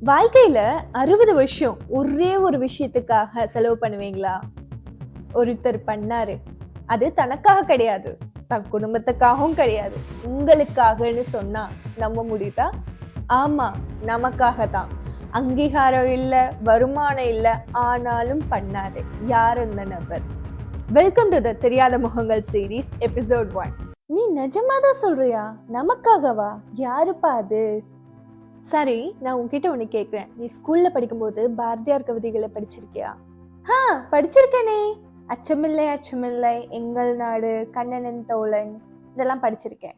வாழ்க்கையில 60 வருஷம் ஒரே ஒரு விஷயத்துக்காக செலவு பண்ணுவீங்களா? ஒருத்தர் பண்ணாரு. அது தனக்காக கிடையாது. தன் குடும்பத்துக்காகவும் கிடையாது. உங்களுக்காகன்னு சொன்னா நம்ப முடியுதா? ஆமா, நமக்காக தான். அங்கீகாரம் இல்ல, வருமானம் இல்ல, ஆனாலும் பண்ணாரு. யார் அந்த நபர்? வெல்கம் டு த தெரியாத முகங்கள் சீரீஸ் எபிசோட் 1. நீ நிஜமா தான் சொல்றியா? நமக்காகவா? யாருப்பா அது? சரி, நான் உன்கிட்ட ஒண்ணு கேக்குறேன். நீ ஸ்கூல்ல படிக்கும்போது பாரதியார் கவிதைகளை படிச்சிருக்கியா? படிச்சிருக்கேனே. அச்சமில்லை அச்சமில்லை, எங்கள் நாடு, கண்ணனின் தோழன், இதெல்லாம் படிச்சிருக்கேன்.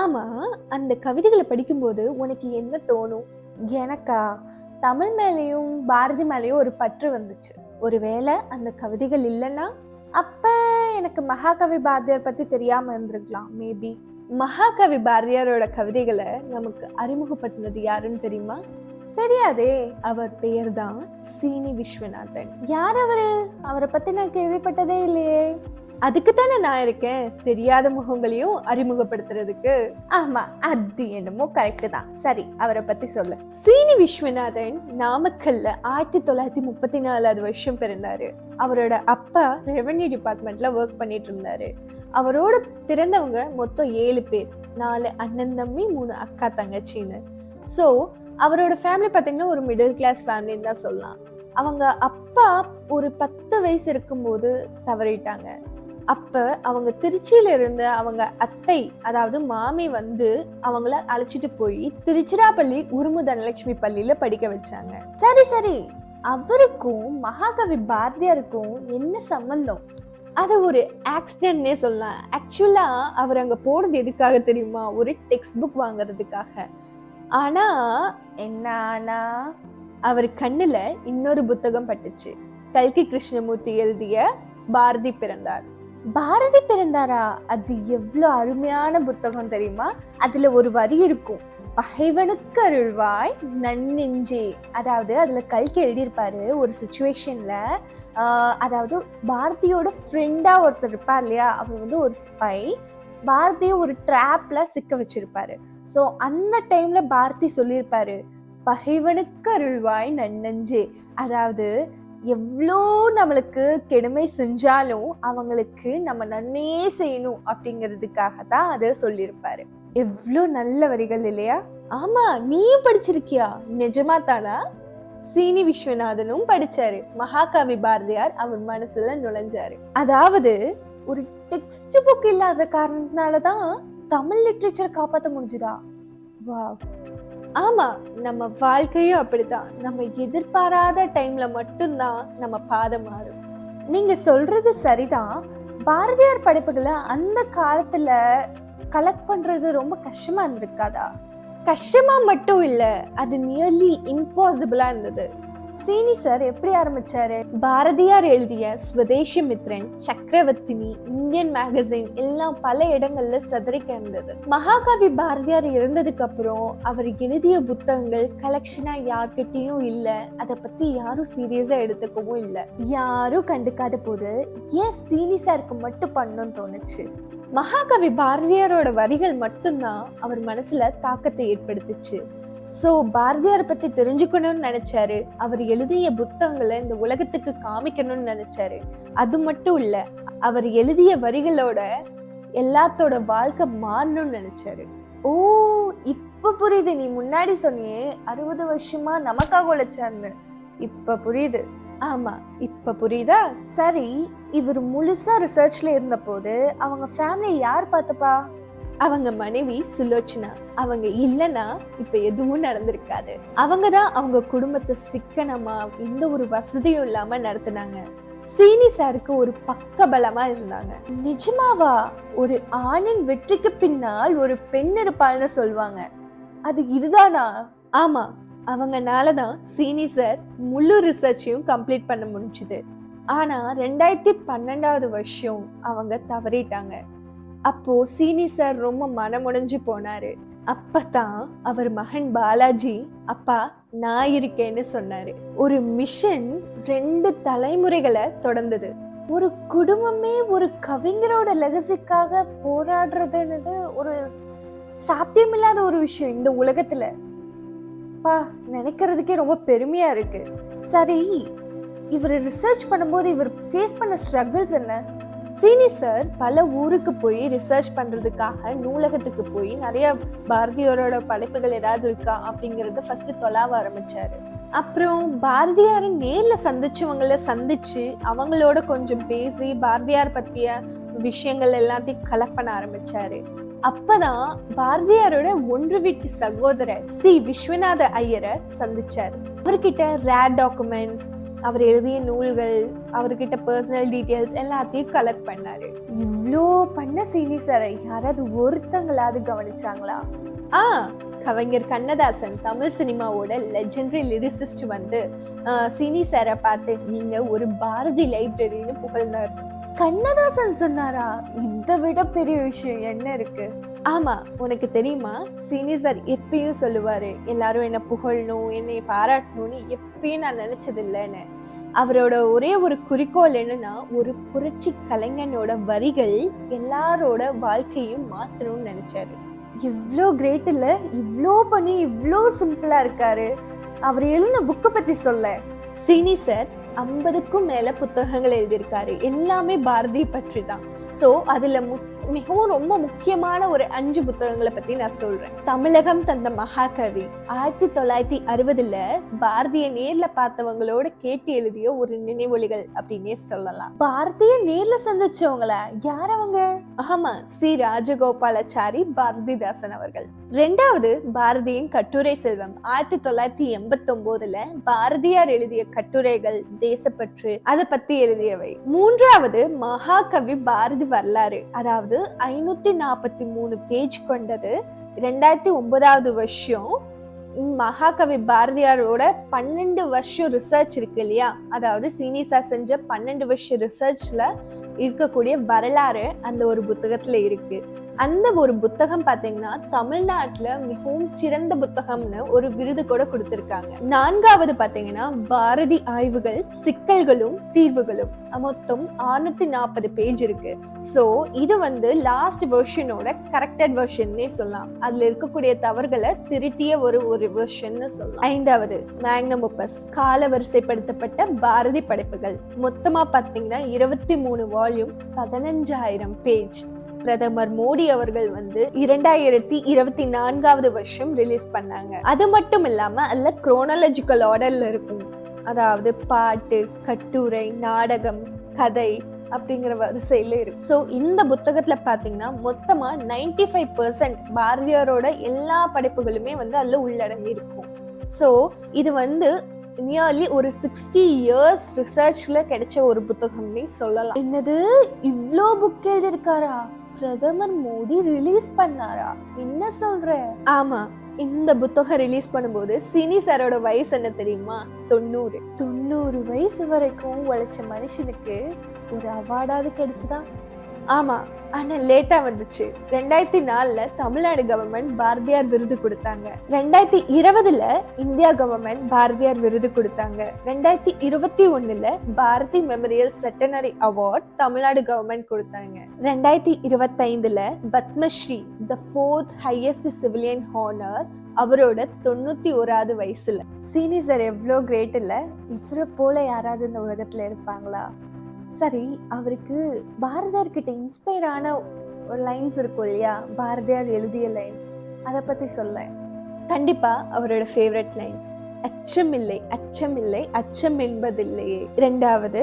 ஆமா, அந்த கவிதைகளை படிக்கும்போது உனக்கு என்ன தோணும்? எனக்கா, தமிழ் மேலேயும் பாரதி மேலேயும் ஒரு பற்று வந்துச்சு. ஒருவேளை அந்த கவிதைகள் இல்லைன்னா அப்ப எனக்கு மகாகவி பாரதியார் பத்தி தெரியாம இருந்திருக்கலாம். மேபி. மகாகவி பாரதியாரோட கவிதைகளை நமக்கு அறிமுகப்படுத்தினது யாருன்னு தெரியுமா? தெரியாதே. அவர் பெயர் தான் சீனி விஸ்வநாதன். யார் அவரு? அவரை பத்தி நான் கேள்விப்பட்டதே இல்லையே. அதுக்கு தானே நான் இருக்கேன், தெரியாத முகங்களையும் அறிமுகப்படுத்துறதுக்கு. ஆமா, அது என்னமோ கரெக்ட் தான். சரி, அவரை பத்தி சொல்லு. சீனி விஸ்வநாதன் நாமக்கல்ல 1934 வருஷம் பிறந்தாரு. அவரோட அப்பா ரெவென்யூ டிபார்ட்மெண்ட்ல ஒர்க் பண்ணிட்டு இருந்தாரு. அவரோட பிறந்தவங்க மொத்தம் 7 பேர். 4 அண்ணன் தம்பி, 3 அக்கா தங்கச்சின்னு. ஸோ அவரோட ஃபேமிலி பார்த்தீங்கன்னா ஒரு மிடில் கிளாஸ் ஃபேமிலின்னு தான் சொல்லலாம். அவங்க அப்பா ஒரு 10 வயசு இருக்கும்போது தவறிட்டாங்க. அப்ப அவங்க திருச்சியில இருந்த அவங்க அத்தை, அதாவது மாமி வந்து அவங்கள அழைச்சிட்டு போய் திருச்சிராப்பள்ளி உருமு தனலட்சுமி பள்ளியில படிக்க வச்சாங்க. சரி சரி, அவருக்கும் மகாகவி பாரதியாருக்கும் என்ன சம்பந்தம்? அது ஒரு ஆக்சிடென்ட்னே சொல்லலாம். ஆக்சுவலா அவர் அங்க போனது எதுக்காக தெரியுமா? ஒரு டெக்ஸ்ட் புக் வாங்குறதுக்காக. ஆனா அவர் கண்ணுல இன்னொரு புத்தகம் பட்டுச்சு. கல்கி கிருஷ்ணமூர்த்தி எழுதிய பாரதி பிறந்தார். பாரதி பிறந்தாரா? அது எவ்வளவு அருமையான புத்தகம் தெரியுமா? அதுல ஒரு வரி இருக்கும், பகைவனுக்கு அருள்வாய் நன்னெஞ்சே. அதாவது அதுல கல்கி எழுதியிருப்பாரு ஒரு சுச்சுவேஷன்ல, அதாவது பாரதியோட ஃப்ரெண்டா ஒருத்தர் இருப்பார் இல்லையா, அவர் வந்து ஒரு ஸ்பை, பாரதியை ஒரு ட்ராப்ல சிக்க வச்சிருப்பாரு. ஸோ அந்த டைம்ல பாரதி சொல்லியிருப்பாரு, பகைவனுக்கு அருள்வாய் நன்னெஞ்சே. அதாவது எவ்வளோ நம்மளுக்கு கெடுமை செஞ்சாலும் அவங்களுக்கு நம்ம நன்னே செய்யணும் அப்படிங்கிறதுக்காக தான் அதை சொல்லியிருப்பாரு. எவ்வளோ நல்ல வரிகள் இல்லையா? ஆமா, நீயும் படிச்சிருக்கியா? நிஜமா தானா? சீனி விஸ்வநாதனும் படிச்சாரு. மகாகவி பாரதியார் அவர் மனசுல நுழைஞ்சாரு. அதாவது ஒரு டெக்ஸ்ட் புக் இல்லாத காரணத்தினாலதான் தமிழ் லிட்ரேச்சர் காப்பாற்ற முடிஞ்சுதா? வா. ஆமா, நம்ம வாழ்க்கையும் அப்படித்தான். நம்ம எதிர்பாராத டைம்ல மட்டும்தான் நம்ம பாதை மாறும். நீங்க சொல்றது சரிதான். பாரதியார் படைப்புகளை அந்த காலத்துல கலெக்ட் பண்றது ரொம்ப கஷ்டமா இருந்திருக்காதா? கஷ்டமா மட்டும் இல்ல, அது நியர்லி இம்பாசிபிளா இருந்தது. சீனி சார் எப்படி ஆரம்பிச்சாரு? பாரதியார் எழுதிய ஸ்வதேசமித்ரன், சக்கரவர்த்தினி, இந்தியன் மேகசின் எல்லாம் பல இடங்கள்ல சதறி கிடந்தது. மகாகவி பாரதியார் இறந்ததுக்கு அப்புறம் அவர் எழுதிய புத்தகங்கள் கலெக்ஷனா யார்கிட்டயும் இல்ல. அதை பத்தி யாரும் சீரியஸா எடுத்துக்கவும் இல்ல. யாரும் கண்டுக்காத போது ஏன் சீனி சாருக்கு மட்டும் பண்ணணும்னு தோணுச்சு. மகாகவி பாரதியாரோட வரிகள் மட்டும்தான் அவர் மனசுல தாக்கத்தை ஏற்படுத்துச்சு. சோ பாரதியாரை பத்தி தெரிஞ்சுக்கணும்னு நினைச்சாரு. அவர் எழுதிய புத்தகங்களை இந்த உலகத்துக்கு காமிக்கணும்னு நினைச்சாரு. அது மட்டும் இல்ல, அவர் எழுதிய வரிகளோட எல்லாத்தோட வாழ்க்கை மாறணும்னு நினைச்சாரு. ஓ, இப்ப புரியுது. நீ முன்னாடி சொன்னியே 60 வருஷமா நமக்காக உழைச்சாருன்னு. இப்ப புரியுது. ஆமா, இப்ப புரியுதா? சரி, இவர் முழுசா ரிசர்ச்ல இருந்த போது அவங்க ஃபேமிலி யார் பார்த்துப்பா? அவங்க மனைவி சுலோச்சனா. அவங்க இல்லைன்னா இப்ப எதுவும் நடந்திருக்காது. அவங்கதான் அவங்க குடும்பத்தை சிக்கனமா எந்த ஒரு வசதியும் இல்லாம நடத்தினாங்க. சீனி சாருக்கு ஒரு பக்கபலமா இருந்தாங்க. நிஜமாவா? ஒரு ஆணின் வெற்றிக்கு பின்னால் ஒரு பெண் இருப்பாள்னு சொல்லுவாங்க. அது இதுதானா? ஆமா, அவங்கனாலதான் சீனி சார் முழு ரிசர்ச்சையும் கம்ப்ளீட் பண்ண முடிஞ்சுது. ஆனா 2012 வருஷம் அவங்க தவறிட்டாங்க. அப்போ சீனி சார் ரொம்ப மனமுடைஞ்சு போனாரு. அப்பதான் அவர் மகன் பாலாஜி, அப்பா நான் இருக்கேன்னு சொன்னாரு. ஒரு மிஷன் 2 தலைமுறைகளை தொடர்ந்தது. ஒரு குடும்பமே ஒரு கவிஞரோட லெகசிக்காக போராடுறதுன்னு ஒரு சாத்தியமில்லாத ஒரு விஷயம் இந்த உலகத்துல. பா, நினைக்கிறதுக்கே ரொம்ப பெருமையா இருக்கு. சரி, இவர் ரிசர்ச் பண்ணும்போது இவர் ஃபேஸ் பண்ண ஸ்ட்ரகிள்ஸ் என்ன? சீனி சார் பல ஊருக்கு போய் ரிசர்ச் பண்றதுக்காக நூலகத்துக்கு போய் நிறைய பாரதியாரோட படைப்புகள் ஏதாவது இருக்கா அப்படிங்கறத ஃபர்ஸ்ட் தொலாவ ஆரம்பிச்சாரு. அப்புறம் பாரதியாரை நேர்ல சந்திச்சு அவங்களோட கொஞ்சம் பேசி பாரதியார் பத்திய விஷயங்கள் எல்லாத்தையும் கலெக்ட் பண்ண ஆரம்பிச்சாரு. அப்பதான் பாரதியாரோட ஒன்று வீட்டு சகோதரர் சி விஸ்வநாத ஐயரை சந்திச்சாரு. அவர்கிட்ட ரேர் டாக்குமெண்ட்ஸ், அவர் எழுதிய நூல்கள், அவர்கிட்ட பர்சனல் டீட்டெயில்ஸ் எல்லாத்தையும் கலெக்ட் பண்ணாரு. இவ்வளோ பண்ண சீனி சாரை யாராவது ஒருத்தங்களாவது கவனிச்சாங்களா? கவிஞர் கண்ணதாசன், தமிழ் சினிமாவோட லெஜெண்டரி லிரிசிஸ்ட் வந்து சீனி சாரை பார்த்து நீங்க ஒரு பாரதி லைப்ரரின்னு புகழ்ந்தார். கண்ணதாசன் சொன்னாரா? இதை விட பெரிய விஷயம் என்ன இருக்கு? ஆமா, உனக்கு தெரியுமா, சீனி சார் எப்பயும் சொல்லுவாரு, எல்லாரும் என்ன புகழணும், என்னை பாராட்டணும்னு எப்பயும் நான் நினைச்சது இல்லைன்னு. அவரோட ஒரே ஒரு குறிக்கோள் என்னன்னா, ஒரு புரட்சி கலைஞனோட வரிகள் எல்லாரோட வாழ்க்கையும் மாத்தணும்னு நினைச்சாரு. இவ்வளோ கிரேட் இல்ல? இவ்வளோ பண்ணி இவ்வளோ சிம்பிளா இருக்காரு. அவர் எழுதின புக்கை பத்தி சொல்ல, சீனி சார் 50க்கும் மேல புத்தகங்கள் எழுதியிருக்காரு. எல்லாமே பாரதி பற்றி தான். சோ அதுல மிகவும் ரொம்ப முக்கியமான ஒரு 5 புத்தகங்களை பத்தி நான் சொல்றேன். தமிழகம் தந்த மகாகவி 1960ல பாரதிய நேர்ல பார்த்தவங்களோட கேட்டு எழுதிய ஒரு நினைவொலிகள் அப்படின்னே சொல்லலாம். பாரதிய நேர்ல சந்திச்சவங்கள யார் அவங்க? ஆமா, சி ராஜகோபாலாச்சாரி பாரதிதாசன் அவர்கள். 2வது பாரதியின் கட்டுரை செல்வம் 1989ல பாரதியார் எழுதிய கட்டுரைகள், தேசப்பற்று, அதை பத்தி எழுதியவை. 3வது மகாகவி பாரதி வரலாறு, அதாவது 543 பேஜ் கொண்டது. 2009வது வருஷம் மகாகவி பாரதியாரோட 12 வருஷம் ரிசர்ச் இருக்கு இல்லையா, அதாவது சீனி சார் செஞ்ச 12 வருஷம் ரிசர்ச்ல இருக்கக்கூடிய வரலாறு அந்த ஒரு புத்தகத்துல இருக்கு. அந்த ஒரு புத்தகம் பாத்தீங்கன்னா தமிழ்நாட்டுல மிகவும் சிறந்த புத்தகம்னு ஒரு விருது கூட கொடுத்திருக்காங்க. 4வது பாத்தீங்கன்னா பாரதி ஆய்வுகள், சிக்கல்களும் தீர்வுகளும், மொத்தம் 640 பேஜ் இருக்கு. சோ இது வந்து லாஸ்ட் வெர்ஷனோட கரெக்டட் வெர்ஷன்னே சொல்லலாம். அதுல இருக்கக்கூடிய தவறுகளை திருத்திய ஒரு வெர்ஷன் சொல்லலாம். 5வது மேக்னம் ஒப்பஸ், கால வரிசைப்படுத்தப்பட்ட பாரதி படைப்புகள், மொத்தமா பாத்தீங்கன்னா 23 வால்யூம், 15,000 பேஜ். பிரதமர் மோடி அவர்கள் வந்து 2024வது வருஷம் ரிலீஸ் பண்ணாங்க. அது மட்டும் இல்லாம அதுல குரோனாலஜிக்கல் ஆர்டர்ல இருக்கும், அதாவது பாட்டு, கட்டுரை, நாடகம், கதை அப்படிங்கிற வரிசையில இருக்கு. சோ இந்த புத்தகத்துல பாத்தீங்கன்னா மொத்தமா 95% பாரதியாரோட எல்லா படைப்புகளுமே வந்து அதுல உள்ளடங்கி இருக்கும். சோ இது வந்து நியர்லி ஒரு 60 years ரிசர்ச்ல கிடைச்ச ஒரு புத்தகம்னே சொல்லலாம். என்னது, இவ்ளோ புக் எழுதிருக்காரா? பிரதமர் மோடி ரிலீஸ் பண்ணாரா? என்ன சொல்ற? ஆமா, இந்த புத்தகம் ரிலீஸ் பண்ணும்போது சீனி சாரோட வயசு என்ன தெரியுமா? 90 வயசு வரைக்கும் உழைச்ச மனுஷனுக்கு ஒரு அவார்டாவது கிடைச்சுதா? ஆமா, ஆனா லேட்டா வந்துச்சு. 2004ல தமிழ்நாடு கவர்மெண்ட் பாரதியார் விருது கொடுத்தாங்க. 2020ல இந்தியா கவர்மெண்ட் பாரதியார் விருது கொடுத்தாங்க. 2021ல Bharathi memorial centenary award Tamil Nadu government கொடுத்தாங்க. 2025ல பத்மஸ்ரீ, த 4th highest civilian honor, அவரோட 91வது வயசுல. சீனி சார் எவ்வளோ கிரேட் இல்ல? இவரை போல யாராவது இந்த உலகத்துல இருப்பாங்களா? சரி, அவருக்கு பாரதியார் கிட்ட இன்ஸ்பயர் ஆன ஒரு லைன்ஸ் இருக்கும் இல்லையா, பாரதியார் எழுதிய லைன்ஸ், அதை பத்தி சொல்ல. கண்டிப்பா அவரோட ஃபேவரட் லைன்ஸ், அச்சமில்லை அச்சமில்லை அச்சம் என்பதில்லையே. 2வது,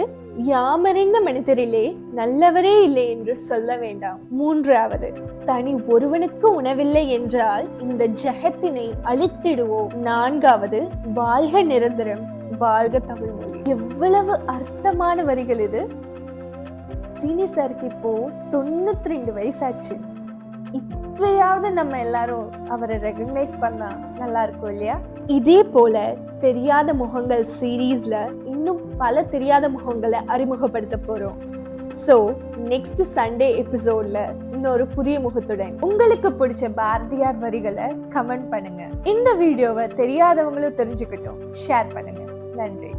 யாமறிந்த மனிதரிலே நல்லவரே இல்லை என்று சொல்ல வேண்டாம். 3வது, தனி ஒருவனுக்கு உணவில்லை என்றால் இந்த ஜெகத்தினை அழித்திடுவோம். 4வது, வாழ்க நிரந்தரம், வாழ்க தமிழ் மொழி. எவ்வளவு அர்த்தமான வரிகள் இது. சீனி சாருக்கு இப்போ 92 வயசாச்சு. இப்பயாவது நம்ம எல்லாரும் அவரை ரெகக்னைஸ் பண்ணா நல்லா இருக்கும் இல்லையா? இதே போல தெரியாத முகங்கள் சீரீஸ்ல இன்னும் பல தெரியாத முகங்களை அறிமுகப்படுத்த போறோம். சோ நெக்ஸ்ட் சண்டே எபிசோட்ல இன்னொரு புதிய முகத்துடன் உங்களுக்கு பிடிச்ச பாரதியார் வரிகளை கமெண்ட் பண்ணுங்க. இந்த வீடியோவை தெரியாதவங்களும் தெரிஞ்சுக்கிட்டோம், ஷேர் பண்ணுங்க. நன்றி.